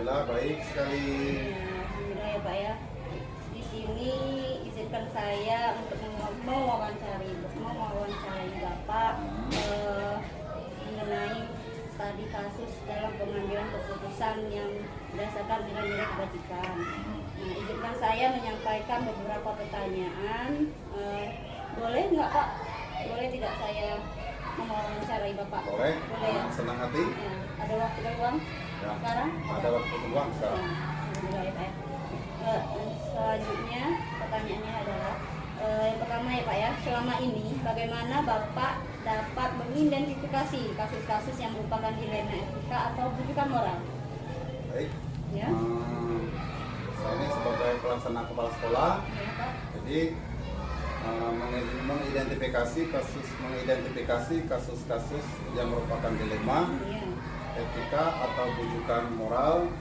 Alhamdulillah baik sekali. Alhamdulillah ya Pak ya. Di sini izinkan saya untuk mewawancari Bapak mengenai tadi kasus dalam pengambilan keputusan yang berdasarkan nilai-nilai kebajikan. Nah, izinkan saya menyampaikan beberapa pertanyaan. Boleh nggak Pak? Boleh tidak saya mewawancarai Bapak? Boleh. Boleh ya? Senang hati. Ya, ada waktu luang Ya. sekarang? Ada waktu luang sekarang. Alhamdulillah ya Pak ya. Selanjutnya pertanyaannya adalah yang pertama ya Pak ya, selama ini bagaimana Bapak dapat mengidentifikasi kasus-kasus yang merupakan dilema etika atau bujukan moral? Baik. Ya. Saya ini sebagai pelaksana kepala sekolah, Ya Pak. jadi mengidentifikasi kasus-kasus yang merupakan dilema Iya. etika atau bujukan moral.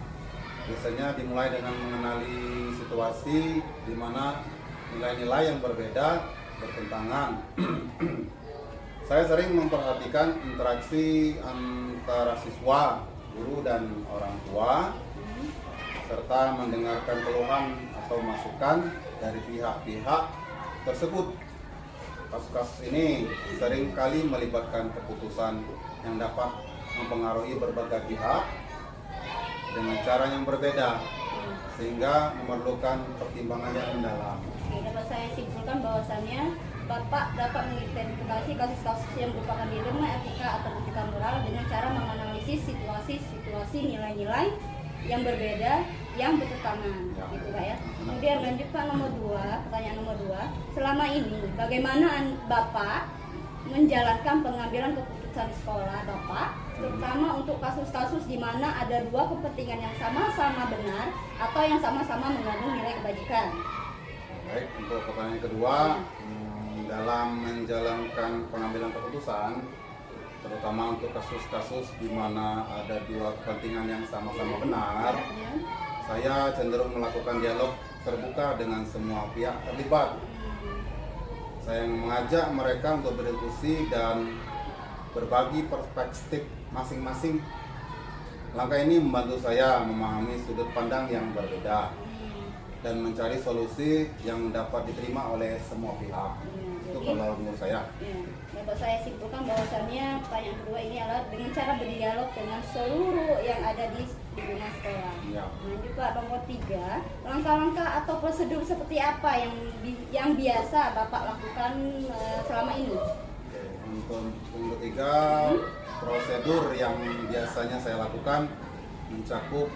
Biasanya dimulai dengan mengenali situasi di mana nilai-nilai yang berbeda bertentangan. Saya sering memperhatikan interaksi antara siswa, guru, dan orang tua, serta mendengarkan keluhan atau masukan dari pihak-pihak tersebut. Kasus-kasus ini sering kali melibatkan keputusan yang dapat mempengaruhi berbagai pihak dengan cara yang berbeda, sehingga memerlukan pertimbangan yang mendalam. Oke, dapat saya simpulkan bahwasannya Bapak dapat mengidentifikasi kasus-kasus yang merupakan dilema etika atau bujukan moral dengan cara menganalisis situasi nilai-nilai yang berbeda yang bertentangan, Ya. gitu Pak ya. Kemudian lanjut Pak, pertanyaan nomor 2. Selama ini bagaimana Bapak menjalankan pengambilan keputusan di sekolah Bapak, terutama untuk kasus-kasus di mana ada dua kepentingan yang sama-sama benar atau yang sama-sama mengandung nilai kebajikan? Baik, untuk pertanyaan kedua, dalam menjalankan pengambilan keputusan, terutama untuk kasus-kasus di mana ada dua kepentingan yang sama-sama benar, Ya. saya cenderung melakukan dialog terbuka dengan semua pihak terlibat. Saya mengajak mereka untuk berdiskusi dan berbagi perspektif masing-masing. Langkah ini membantu saya memahami sudut pandang yang berbeda dan mencari solusi yang dapat diterima oleh semua pihak. Itu Jadi, kalau menurut saya. ya, dapat saya simpulkan bahwasannya pertanyaan kedua ini adalah dengan cara berdialog dengan seluruh yang ada di lingkungan sekolah. Ya. Lanjut Pak, nomor 3, langkah-langkah atau prosedur seperti apa yang biasa Bapak lakukan selama ini? Oke, untuk yang ketiga, prosedur yang biasanya saya lakukan mencakup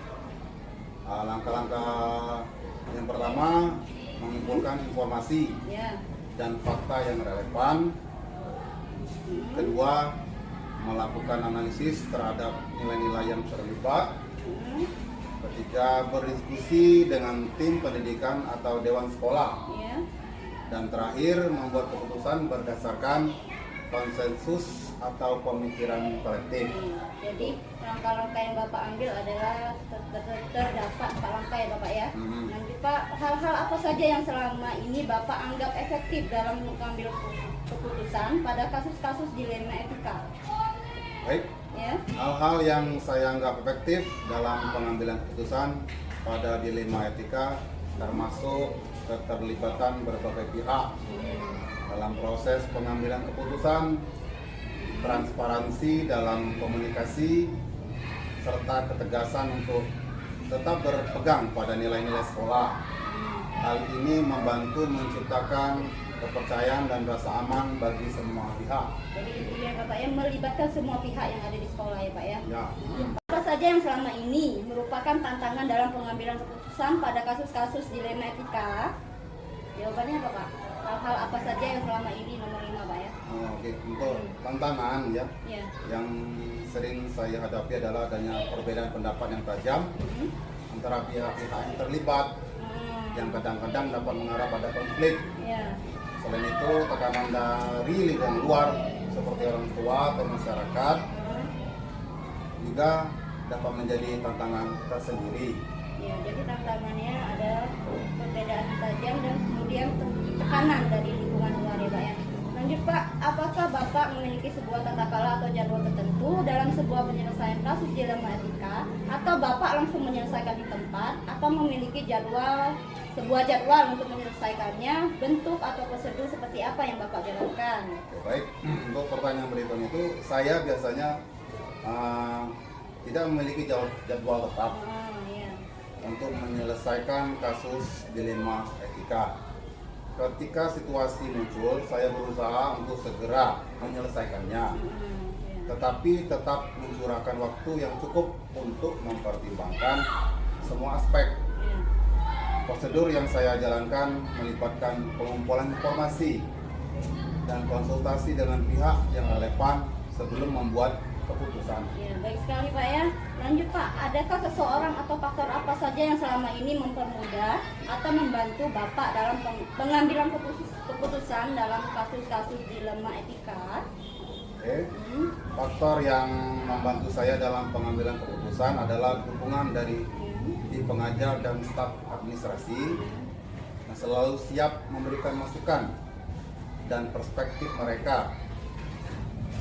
langkah-langkah yang pertama, mengumpulkan informasi Ya. dan fakta yang relevan. Kedua, melakukan analisis terhadap nilai-nilai yang terlibat. Ketiga, berdiskusi dengan tim pendidikan atau dewan sekolah. Ya. Dan terakhir, membuat keputusan berdasarkan konsensus atau pemikiran kolektif. Jadi langkah-langkah yang Bapak ambil adalah terdapat 4 langkah ya Bapak ya. Lanjut Pak, hal-hal apa saja yang selama ini Bapak anggap efektif dalam mengambil keputusan pada kasus-kasus dilema etika? Baik, Ya. hal-hal yang saya anggap efektif dalam pengambilan keputusan pada dilema etika termasuk keterlibatan berbagai pihak dalam proses pengambilan keputusan, transparansi dalam komunikasi, serta ketegasan untuk tetap berpegang pada nilai-nilai sekolah. Hal ini membantu menciptakan kepercayaan dan rasa aman bagi semua pihak. Jadi intinya Bapak ya melibatkan semua pihak yang ada di sekolah ya Pak ya. Ya. Apa saja yang selama ini merupakan tantangan dalam pengambilan keputusan pada kasus-kasus dilema etika? Jawabannya apa Pak? Hal-hal apa saja yang selama ini nomor 5 Pak ya? Oke, untuk tantangan ya, Ya. yang sering saya hadapi adalah adanya perbedaan pendapat yang tajam antara pihak-pihak yang terlibat, yang kadang-kadang dapat mengarah pada konflik. Ya. Selain itu, tekanan dari lingkungan luar seperti orang tua atau masyarakat juga dapat menjadi tantangan tersendiri. Ya, jadi tantangannya ada perbedaan tajam dan kemudian tekanan dari lingkungan luar ya Pak ya. Lanjut Pak, apakah Bapak memiliki sebuah tata cara atau jadwal tertentu dalam sebuah penyelesaian kasus dilema etika atau Bapak langsung menyelesaikan menyelesaikan di tempat atau memiliki sebuah jadwal untuk menyelesaikannya, bentuk atau prosedur seperti apa yang Bapak jalankan? Baik, untuk pertanyaan berikutnya itu saya biasanya tidak memiliki jadwal tetap Iya. untuk menyelesaikan kasus dilema etika. Ketika situasi muncul, saya berusaha untuk segera menyelesaikannya, Iya. tetapi tetap mencurahkan waktu yang cukup untuk mempertimbangkan semua aspek. Iya. Prosedur yang saya jalankan melibatkan pengumpulan informasi dan konsultasi dengan pihak yang relevan sebelum membuat keputusan. Ya, baik sekali Pak ya. Lanjut Pak, adakah seseorang atau faktor apa saja yang selama ini mempermudah atau membantu Bapak dalam pengambilan keputusan dalam kasus-kasus dilema etika? Oke. Faktor yang membantu saya dalam pengambilan keputusan adalah dukungan dari tim pengajar dan staf administrasi yang selalu siap memberikan masukan dan perspektif mereka.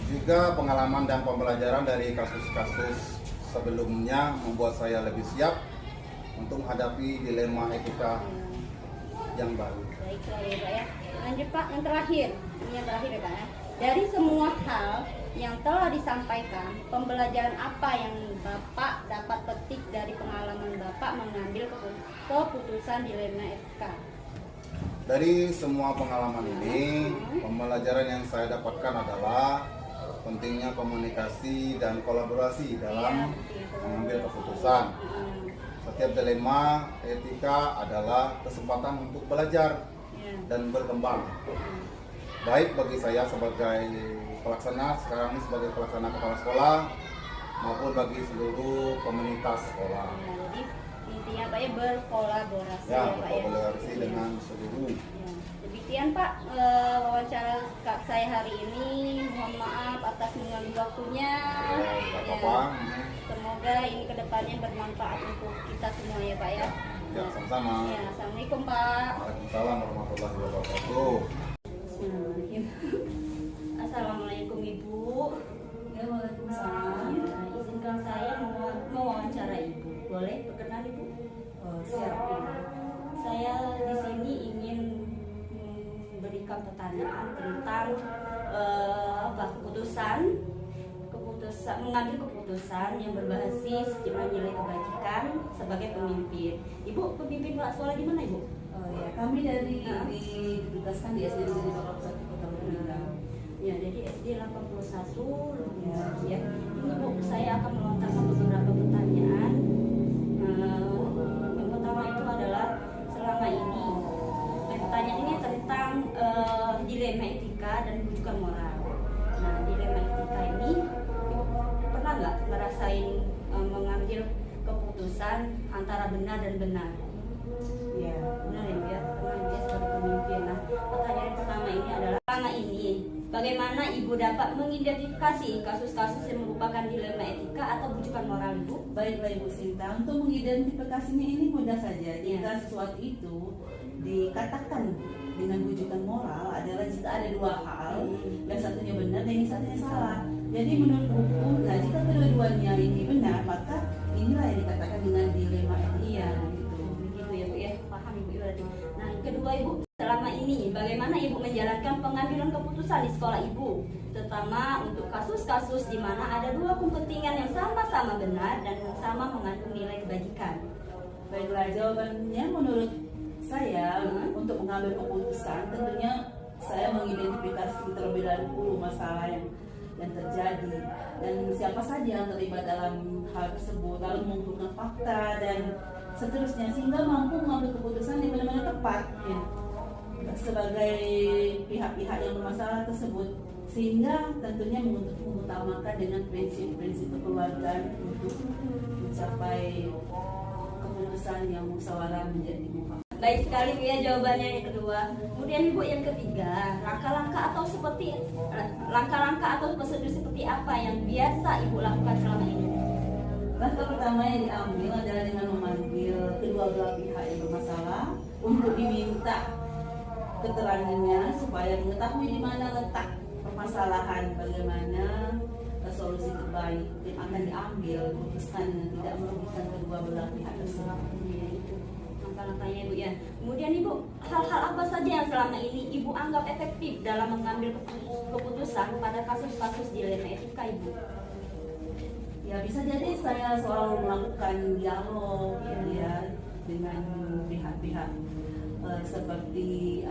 Juga pengalaman dan pembelajaran dari kasus-kasus sebelumnya membuat saya lebih siap untuk menghadapi dilema etika yang baru. Baiklah ya Pak ya. Lanjut Pak, yang terakhir. Ini yang terakhir ya Pak ya. Dari semua hal yang telah disampaikan, pembelajaran apa yang Bapak dapat petik dari pengalaman Bapak mengambil keputusan dilema etika? Dari semua pengalaman ini, pembelajaran yang saya dapatkan adalah pentingnya komunikasi dan kolaborasi dalam mengambil keputusan. Setiap dilema etika adalah kesempatan untuk belajar dan berkembang. Baik bagi saya sebagai pelaksana, sekarang ini sebagai pelaksana kepala sekolah, maupun bagi seluruh komunitas sekolah. Jadi intinya Pak ya berkolaborasi Ya, ya Pak ya. berkolaborasi dengan seluruh. Ya, demikian Pak wawancara saya hari ini. Mohon maaf atas mengganggu waktunya. Tidak apa-apa. Semoga ini kedepannya bermanfaat untuk kita semua ya Pak ya. Ya, sama-sama. Ya, Assalamualaikum Pak. Waalaikumsalam warahmatullahi wabarakatuh. Bismillahirrahmanirrahim. Assalamualaikum Ibu. Ya, waalaikumsalam. Ya, izinkan saya mewawancara Ibu. Boleh perkenan Ibu? Siap. Saya di sini ingin memberikan pertanyaan tentang mengambil keputusan yang berbasis nilai kebajikan sebagai pemimpin. Ibu pemimpin sekolah di mana Ibu? Ya, kami ditugaskan di SD Negeri 81 Kota Lubang. Ya, jadi SD 81 ya. Ini Bu, saya akan melontarkan beberapa pertanyaan. Yang pertama itu adalah selama ini pertanyaan ini tentang dilema etika dan rujukan moral. Nah, dilema etika ini Ibu pernah nggak ngerasain mengambil keputusan antara benar dan benar? Ya. Benar ya Bu ya, karena dia sebagai pemimpin. Nah, pertanyaan pertama ini adalah selama ini bagaimana Ibu dapat mengidentifikasi kasus-kasus yang merupakan dilema etika atau rujukan moral Ibu? Baiklah Ibu Sinta, untuk mengidentifikasinya ini mudah saja. Jika sesuatu itu dikatakan dengan rujukan moral adalah jika ada dua hal, yang satunya benar dan yang satunya salah. Jadi menurut hukum, nah jika kedua-duanya ini benar, maka inilah yang dikatakan dengan dilema etika. Iya, begitu ya Bu ya, paham Ibu berarti. Nah, yang kedua Ibu, selama ini bagaimana Ibu menjalankan pengambilan keputusan di sekolah Ibu, terutama untuk kasus-kasus di mana ada dua kepentingan yang sama-sama benar dan sama mengandung nilai kebajikan? Baiklah, jawabannya menurut saya untuk mengambil keputusan tentunya saya mengidentifikasi terlebih dahulu masalah yang terjadi dan siapa saja yang terlibat dalam hal tersebut, lalu mengumpulkan fakta dan seterusnya sehingga mampu mengambil keputusan yang benar-benar tepat ya, sebagai pihak-pihak yang bermasalah tersebut, sehingga tentunya mengutamakan dengan prinsip-prinsip kekeluargaan untuk mencapai keputusan yang musyawarah menjadi mufakat. Baik sekali Bu ya jawabannya yang kedua. Kemudian Ibu yang ketiga, langkah-langkah atau prosedur seperti apa yang biasa Ibu lakukan selama ini? Langkah pertama yang diambil adalah dengan memanggil kedua belah pihak yang bermasalah untuk diminta keterangannya supaya mengetahui di mana letak permasalahan, bagaimana solusi terbaik yang akan diambil keputusan yang tidak merugikan kedua belah pihak tersebut. Langkah-langkahnya Ibu ya. Kemudian Ibu, hal-hal apa saja yang selama ini Ibu anggap efektif dalam mengambil keputusan pada kasus-kasus dilema etika Ibu? Ya bisa jadi saya selalu melakukan dialog ya dengan pihak-pihak seperti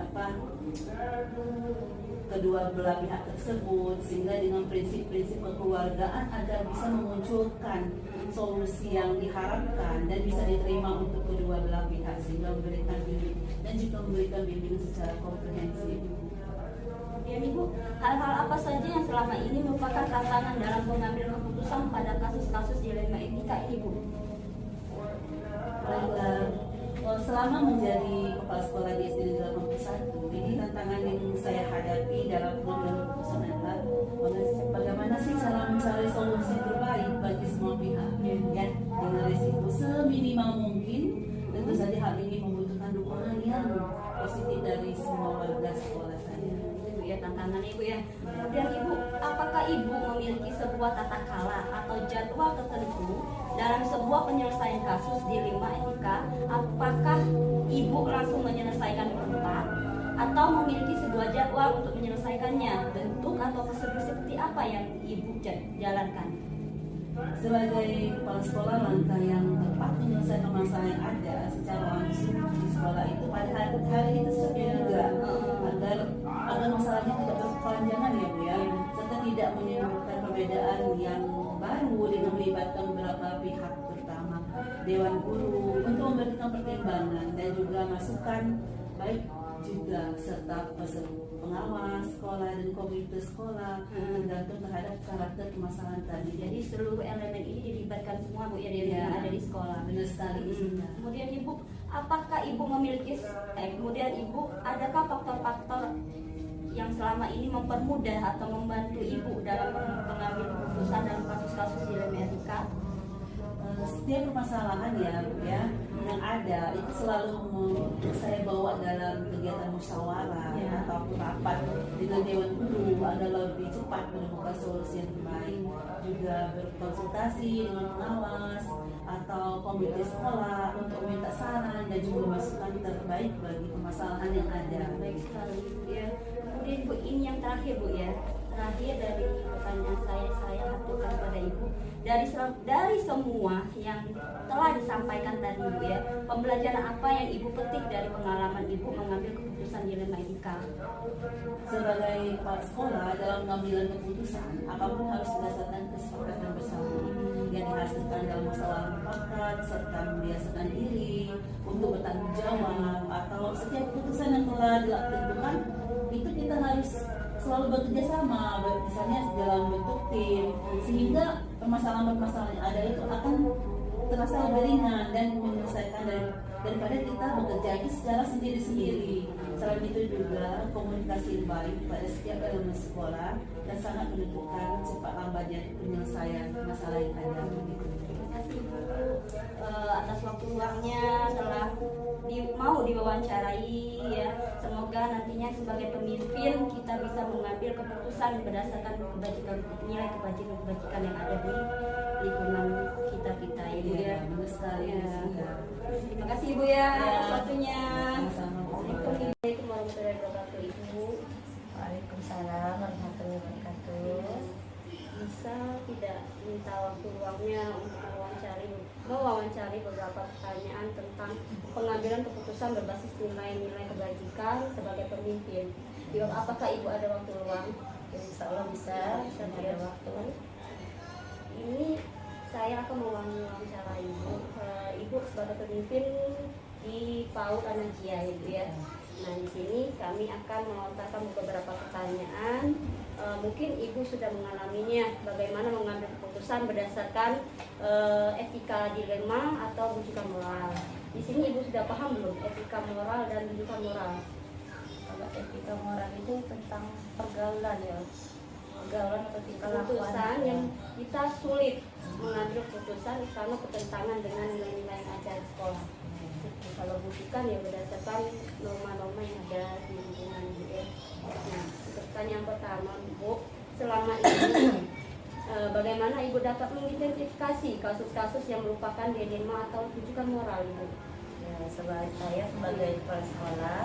kedua belah pihak tersebut, sehingga dengan prinsip-prinsip kekeluargaan agar bisa memunculkan solusi yang diharapkan dan bisa diterima untuk kedua belah pihak, sehingga memberikan bimbingan dan juga memberikan bimbingan secara komprehensif. Kemudian Ibu, hal-hal apa saja yang selama ini merupakan tantangan dalam mengambil keputusan pada kasus-kasus dilema etika ini Bu? Selama menjadi kepala sekolah di SD Negeri 81, ini tantangan yang saya hadapi dalam pengambilan keputusan adalah bagaimana sih cara mencari solusi terbaik bagi semua pihak, ya, dengan risiko seminimal mungkin. Tentu saja hal ini membutuhkan dukungan yang positif dari semua warga sekolah saya. Ibu ya, tantangannya Ibu ya. Kemudian Ibu, apakah Ibu memiliki sebuah tata cara atau jadwal tertentu dalam sebuah penyelesaian kasus dilema etika? Apakah Ibu langsung menyelesaikan di tempat atau memiliki sebuah jadwal untuk menyelesaikannya? Bentuk atau prosedur seperti apa yang Ibu jalankan? Sebagai kepala sekolah, langkah yang tepat menyelesaikan masalah yang ada secara langsung di sekolah itu pada hari itu juga agar masalahnya tidak berkepanjangan ya Bu ya, serta tidak menimbulkan perbedaan yang baru dengan melibatkan beberapa pihak, terutama Dewan Guru, untuk memberikan pertimbangan dan juga masukan baik juga serta pengawas sekolah dan komite sekolah tergantung terhadap karakter permasalahan tadi. Jadi seluruh elemen ini dilibatkan semua Bu ya, yang ada di sekolah. Benar sekali. Kemudian Ibu, apakah Ibu memiliki kemudian Ibu, adakah faktor-faktor yang selama ini mempermudah atau membantu Ibu dalam mengambil keputusan dalam kasus-kasus dilema etika? Setiap permasalahan ya yang ada itu selalu saya bawa dalam kegiatan musyawarah atau rapat dengan Dewan Guru agar lebih cepat menemukan solusi yang terbaik, juga berkonsultasi dengan pengawas atau komite sekolah untuk meminta saran dan juga masukan terbaik bagi permasalahan yang ada. Baik sekali ya. Kemudian Bu, ini yang terakhir Bu ya, terakhir dari pertanyaan saya aturkan pada Ibu, dari semua yang telah disampaikan tadi Bu ya, pembelajaran apa yang Ibu petik dari pengalaman Ibu mengambil keputusan dilema etika? Sebagai kepala sekolah, dalam pengambilan keputusan apapun harus berdasarkan kesepakatan bersama yang dihasilkan dalam masalah mufakat, serta membiasakan diri untuk bertanggung jawab, atau setiap keputusan yang telah ditentukan itu kita harus selalu bekerja sama, misalnya dalam bentuk tim, sehingga permasalahan-permasalahan yang ada itu akan terasa lebih ringan dan menyelesaikan daripada kita bekerja itu secara sendiri-sendiri. Selain itu juga komunikasi yang baik pada setiap elemen sekolah dan sangat menentukan cepat lambatnya penyelesaian masalah yang ada. Terima kasih Bu atas waktu luangnya telah mau diwawancarai ya. Semoga nantinya sebagai pemimpin kita bisa mengambil keputusan berdasarkan nilai kebajikan yang ada di lingkungan kita ya Bu ya. Benar sekali. Terima kasih Ibu ya atas waktunya. Assalamualaikum warahmatullahi wabarakatuh Ibu. Waalaikumsalam warahmatullahi wabarakatuh. Bisa tidak minta waktu luangnya untuk mewawancari beberapa pertanyaan tentang pengambilan keputusan berbasis nilai-nilai kebajikan sebagai pemimpin. Apakah Ibu ada waktu luang? Insya Allah bisa ada waktu. Ini saya akan mewawancarai Ibu. Ibu sebagai pemimpin di PAUD Anajia Ibu ya. Nah di sini kami akan melontarkan beberapa pertanyaan. Mungkin Ibu sudah mengalaminya, bagaimana mengambil keputusan berdasarkan etika dilema atau rujukan moral. Di sini Ibu sudah paham belum etika moral dan rujukan moral? Kalau etika moral itu tentang pergaulan ya, pergaulan atau tingkah laku Keputusan yang kita sulit mengambil keputusan karena bertentangan dengan nilai-nilai yang ada di sekolah. Kalau rujukan ya berdasarkan norma-norma yang ada di lingkungan gitu ya. Nah, pertanyaan pertama Bu, selama ini bagaimana Ibu dapat mengidentifikasi kasus-kasus yang merupakan dilema atau rujukan moral Ibu? Ya, saya sebagai kepala sekolah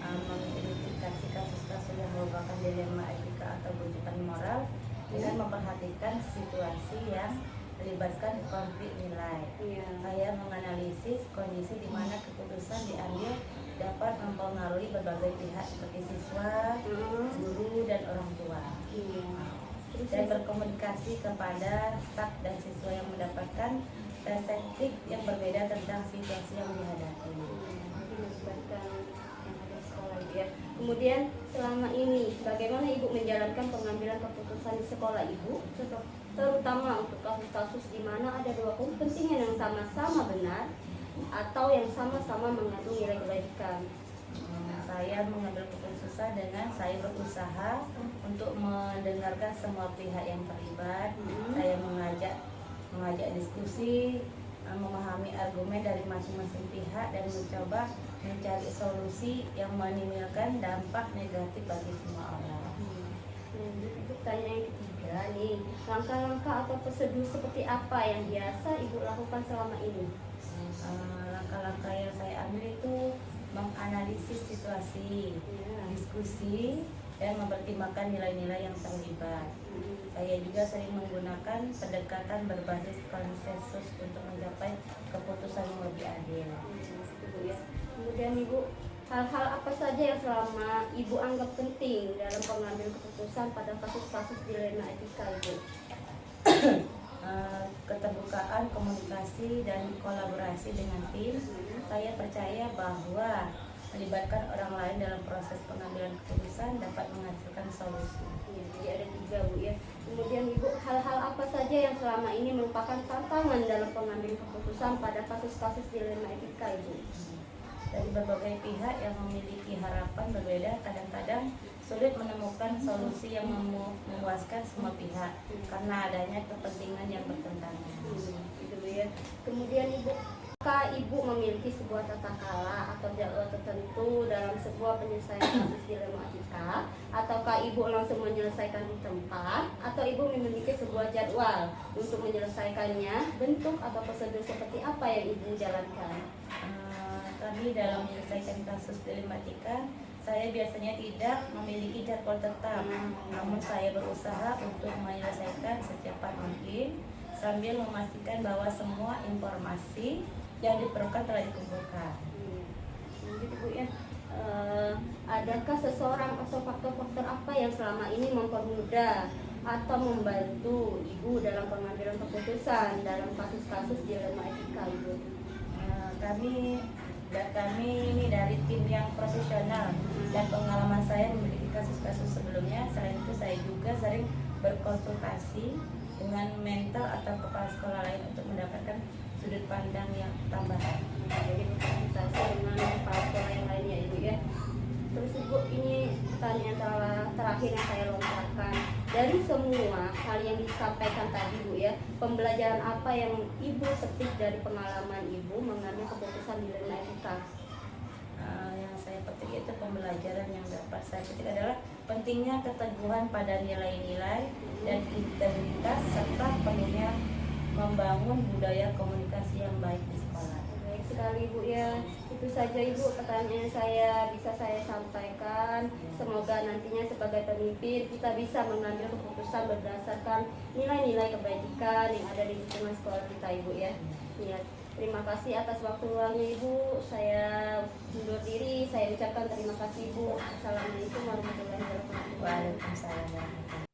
mengidentifikasi kasus-kasus yang merupakan dilema etika atau rujukan moral dengan memperhatikan situasi yang melibatkan konflik nilai. Saya menganalisis kondisi di mana keputusan diambil dapat mempengaruhi berbagai pihak seperti siswa, guru, dan orang tua. Dan berkomunikasi kepada staf dan siswa yang mendapatkan perspektif yang berbeda tentang situasi yang dihadapi. Kemudian selama ini bagaimana Ibu menjalankan pengambilan keputusan di sekolah Ibu, terutama untuk kasus-kasus di mana ada dua kepentingan yang sama-sama benar atau yang sama-sama mengandung nilai kebaikan? Saya mengambil keputusan dengan saya berusaha untuk mendengarkan semua pihak yang terlibat. Saya mengajak diskusi, memahami argumen dari masing-masing pihak dan mencoba mencari solusi yang minimalisir dampak negatif bagi semua orang. Pertanyaan yang ketiga nih, langkah-langkah atau prosedur seperti apa yang biasa Ibu lakukan selama ini? Langkah-langkah yang saya ambil itu menganalisis situasi, diskusi, dan mempertimbangkan nilai-nilai yang terlibat. Saya juga sering menggunakan pendekatan berbasis konsensus untuk mencapai keputusan yang lebih adil. Kemudian Ibu, hal-hal apa saja yang selama Ibu anggap penting dalam pengambil keputusan pada kasus-kasus dilema etika Ibu? Keterbukaan, komunikasi, dan kolaborasi dengan tim. Saya percaya bahwa melibatkan orang lain dalam proses pengambilan keputusan dapat menghasilkan solusi. Jadi ada 3 Bu ya. Kemudian Ibu, hal-hal apa saja yang selama ini merupakan tantangan dalam pengambilan keputusan pada kasus-kasus dilema etika Ibu? Dari berbagai pihak yang memiliki harapan berbeda, kadang-kadang sulit menemukan solusi yang memuaskan semua pihak karena adanya kepentingan yang bertentangan. Gitu ya. Kemudian Ibu, apakah Ibu memiliki sebuah tata cara atau jadwal tertentu dalam sebuah penyelesaian kasus dilema etika, ataukah Ibu langsung menyelesaikan di tempat, atau Ibu memiliki sebuah jadwal untuk menyelesaikannya? Bentuk atau prosedur seperti apa yang Ibu jalankan? Kami dalam menyelesaikan kasus dilema etika, saya biasanya tidak memiliki jadwal tetap, namun saya berusaha untuk menyelesaikan secepat mungkin sambil memastikan bahwa semua informasi yang diperlukan telah dikumpulkan. Gitu Bu ya. Adakah seseorang atau faktor-faktor apa yang selama ini mempermudah atau membantu Ibu dalam pengambilan keputusan dalam kasus-kasus dilema etika Ibu? Kami ini dari tim yang profesional dan pengalaman saya memiliki kasus-kasus sebelumnya. Selain itu saya juga sering berkonsultasi dengan mentor atau kepala sekolah lain untuk mendapatkan sudut pandang yang tambahan. Jadi berkonsultasi dengan kepala sekolah yang lainnya Ibu ya. Terus Ibu, ini pertanyaan terakhir yang saya lontarkan. Dari semua hal yang disampaikan tadi Bu ya, pembelajaran apa yang Ibu petik dari pengalaman Ibu mengambil keputusan dilema etika? Yang saya petik itu pembelajaran yang dapat saya petik adalah pentingnya keteguhan pada nilai-nilai dan integritas serta perlunya membangun budaya komunikasi yang baik di sekolah. Baik sekali Bu ya. Itu saja Ibu pertanyaan saya bisa saya sampaikan. Semoga nantinya sebagai pemimpin kita bisa mengambil keputusan berdasarkan nilai-nilai kebaikan yang ada di lingkungan sekolah kita Ibu ya. Ya, terima kasih atas waktu luangnya Ibu. Saya undur diri. Saya ucapkan terima kasih Ibu. Assalamualaikum warahmatullahi wabarakatuh. Waalaikumsalam.